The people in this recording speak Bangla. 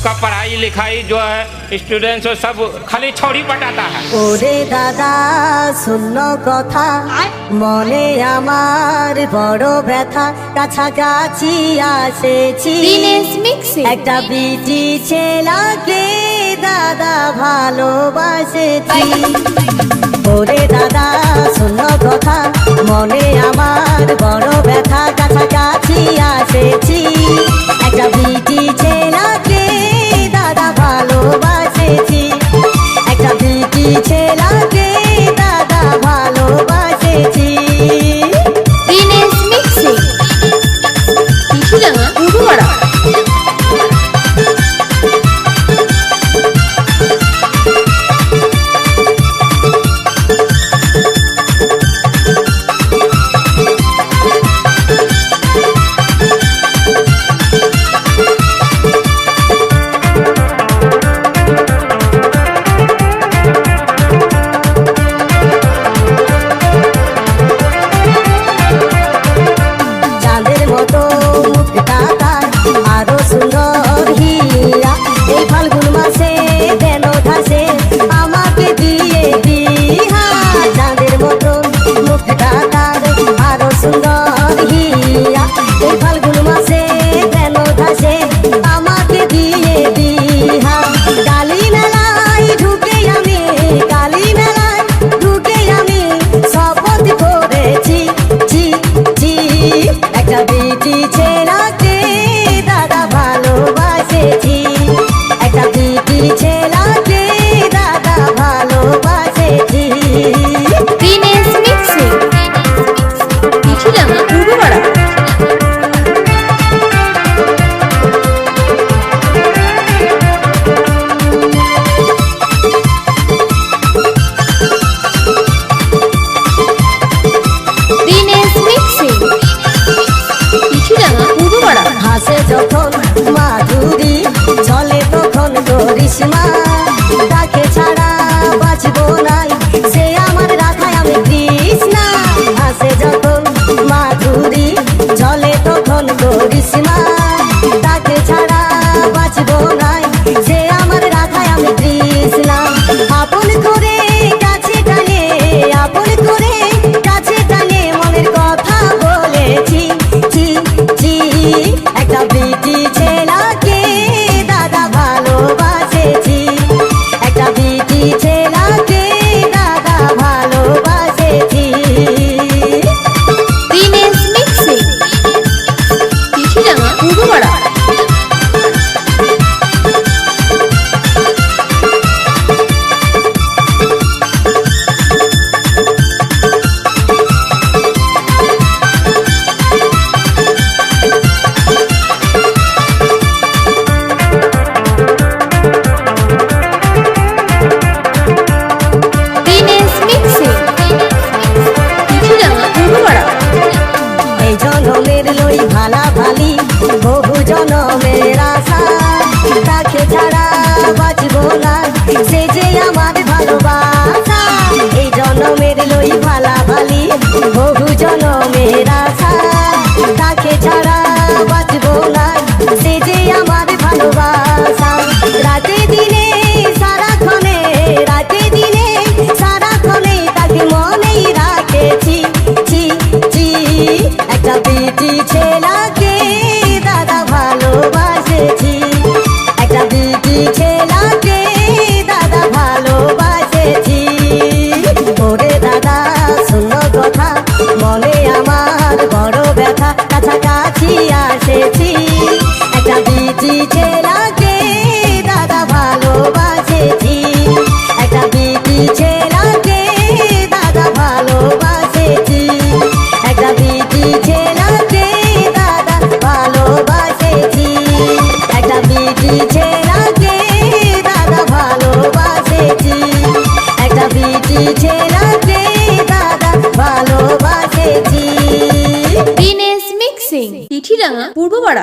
सबका पढ़ाई लिखाई जो है स्टूडेंट्स सब खाली छौड़ी पटाता है। ओरे दादा सुनो कथा मने आमार बड़ो व्यथा काछाकाछि आसेछि একটা বিটি ছেলেকে দাদা ভালোবাসেছি। ওরে দাদা শোনো কথা মনে আমার বড় ব্যথা কাছাকাছি আসেছি একটা বিটি ছেলেকে দাদা ভালোবাসেছি একটা বিটি ছেলেকে দাদা ভালোবাসেছি। যখন মাধুরী চলে তখন করিশ্মা তাকে ছাড়া বাঁচবো নাই সে আমার রাধায় আমি কৃষ্ণা হাসে যখন মাধুরী চলে তখন করিশ্মা তাকে ছাড়া বাঁচবো নাই সে আমার রাধায় আমি কৃষ্ণা আপন করে কাছে টানে আপন করে কাছে টানে মনের কথা বলেছি একটা বিটি ছেলেকে দাদা ভালোবাসেছি একটা বিটি ছেলেকে দাদা ভালোবাসেছি। ভালাভালি বহু জনমের আশা তাকে ছাড়া বাঁচবো না সে যে আমার ভালোবাসা এই জনমের লই ভালাভালি বহু জনমের আশা তাকে ছাড়া বাঁচবো না সে যে আমার ভালোবাসা রাতে দিনে সারাক্ষণে রাতে দিনে সারাক্ষণে তাকে মনেই রাখেছি একটা বিটি ছেলেকে দাদা ভালোবাসেছি একটা বিটি ছেলেকে দাদা ভালোবাসেছি। ওরে দাদা শোনো কথা মনে আমার বড় ব্যথা কাছাকাছি আসেছি একটা বিটি ছেলেকে দাদা ভালোবাসেছি একটা বিটি ছেলেকে দাদা ভালোবাসেছি একটা বিটি ছেলেকে দাদা ভালোবাসেছি একটা বিটি ছেলেকে দাদা ভালোবাসেছি একটা বিটি ছেলেকে দাদা ভালোবাসেছি। দিনেশ মিক্সিং চিঠিরাঙ্গা পূর্বপাড়া।